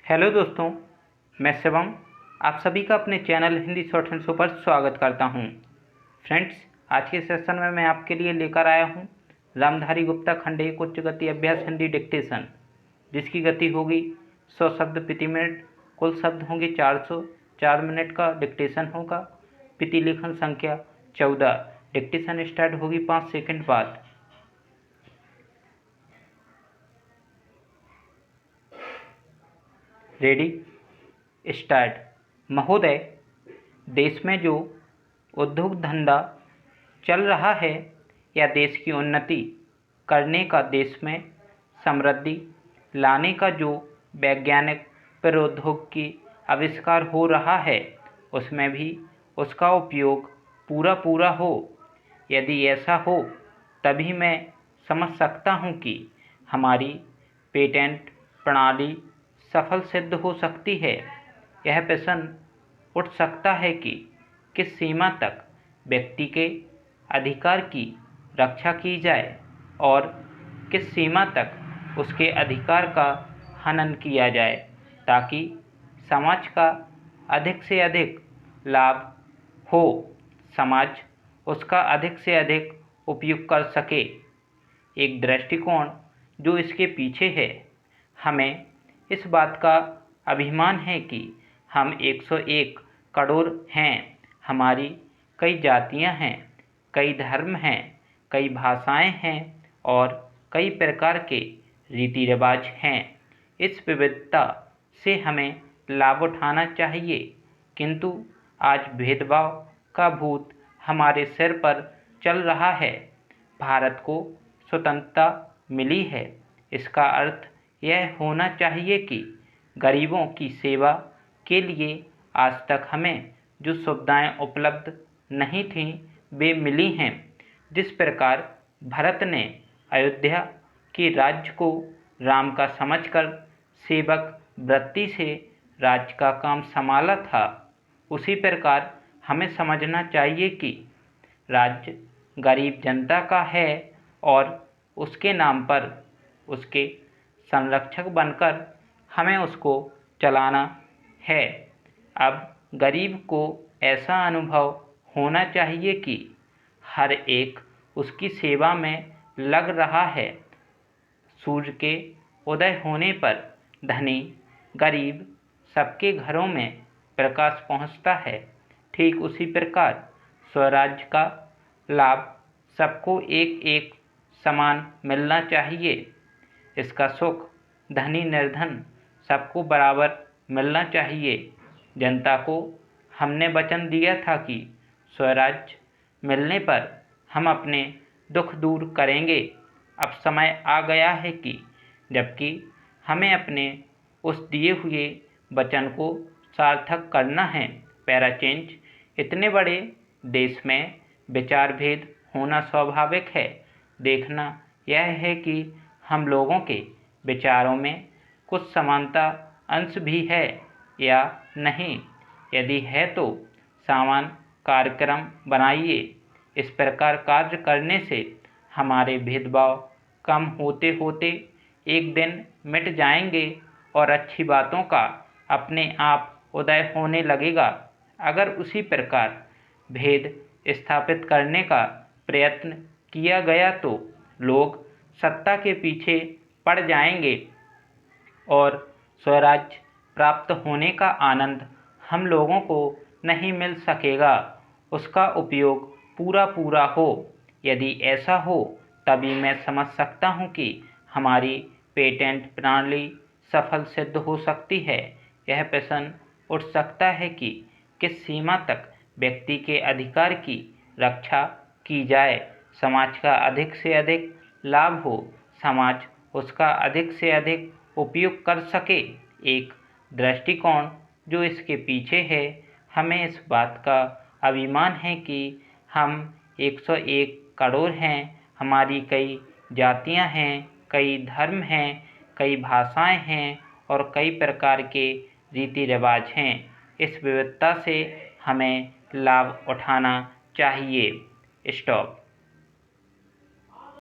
Hello दोस्तों, मैं शिवम आप सभी का अपने channel Hindi short and show पर स्वागत करता हूं। फ्रेंड्स, आज के सेशन में मैं आपके लिए लेकर आया हूं रामधारी गुप्ता खंड एक उच्च गति अभ्यास हिंदी डिक्टेशन, जिसकी गति होगी 100 शब्द प्रति मिनट। कुल शब्द होंगे 400। 4 मिनट का डिक्टेशन होगा। प्रतिलेखन संख्या 14। डिक्टेशन स्टार्ट होगी 5 सेकंड बाद। Ready, start. महोदय, देश में जो उद्योग धंधा चल रहा है या देश की उन्नति करने का, देश में समृद्धि लाने का जो वैज्ञानिक प्रौद्योगिकी आविष्कार हो रहा है, उसमें भी उसका उपयोग पूरा हो। यदि ऐसा हो तभी मैं समझ सकता हूँ कि हमारी पेटेंट प्रणाली सफल सिद्ध हो सकती है। यह प्रश्न उठ सकता है कि किस सीमा तक व्यक्ति के अधिकार की रक्षा की जाए और किस सीमा तक उसके अधिकार का हनन किया जाए, ताकि समाज का अधिक से अधिक लाभ हो, समाज उसका अधिक से अधिक उपयोग कर सके। एक दृष्टिकोण जो इसके पीछे है। हमें इस बात का अभिमान है कि हम 101 करोड़ हैं। हमारी कई जातियां हैं, कई धर्म हैं, कई भाषाएं हैं और कई प्रकार के रीति रिवाज हैं। इस विविधता से हमें लाभ उठाना चाहिए, किंतु आज भेदभाव का भूत हमारे सिर पर चल रहा है। भारत को स्वतंत्रता मिली है, इसका अर्थ यह होना चाहिए कि गरीबों की सेवा के लिए आज तक हमें जो सुविधाएं उपलब्ध नहीं थीं, वे मिली हैं। जिस प्रकार भरत ने अयोध्या के राज्य को राम का समझकर सेवक वृत्ति से राज्य का काम संभाला था, उसी प्रकार हमें समझना चाहिए कि राज्य गरीब जनता का है और उसके नाम पर उसके संरक्षक बनकर हमें उसको चलाना है। अब गरीब को ऐसा अनुभव होना चाहिए कि हर एक उसकी सेवा में लग रहा है। सूर्य के उदय होने पर धनी गरीब सबके घरों में प्रकाश पहुंचता है। ठीक उसी प्रकार स्वराज्य का लाभ सबको एक एक समान मिलना चाहिए। इसका सुख धनी निर्धन सबको बराबर मिलना चाहिए। जनता को हमने वचन दिया था कि स्वराज्य मिलने पर हम अपने दुख दूर करेंगे। अब समय आ गया है कि जबकि हमें अपने उस दिए हुए वचन को सार्थक करना है। Para change. इतने बड़े देश में विचार भेद होना स्वाभाविक है। देखना यह है कि हम लोगों के विचारों में कुछ समानता अंश भी है या नहीं। यदि है तो समान कार्यक्रम बनाइए। इस प्रकार कार्य करने से हमारे भेदभाव कम होते होते एक दिन मिट जाएंगे और अच्छी बातों का अपने आप उदय होने लगेगा। अगर उसी प्रकार भेद स्थापित करने का प्रयत्न किया गया तो लोग सत्ता के पीछे पड़ जाएंगे और स्वराज्य प्राप्त होने का आनंद हम लोगों को नहीं मिल सकेगा। उसका उपयोग पूरा हो। यदि ऐसा हो तभी मैं समझ सकता हूँ कि हमारी पेटेंट प्रणाली सफल सिद्ध हो सकती है। यह प्रश्न उठ सकता है कि किस सीमा तक व्यक्ति के अधिकार की रक्षा की जाए, समाज का अधिक से अधिक लाभ हो, समाज उसका अधिक से अधिक उपयोग कर सके। एक दृष्टिकोण जो इसके पीछे है। हमें इस बात का अभिमान है कि हम 101 करोड़ हैं। हमारी कई जातियां हैं, कई धर्म हैं, कई भाषाएं हैं और कई प्रकार के रीति रिवाज हैं। इस विविधता से हमें लाभ उठाना चाहिए। स्टॉप।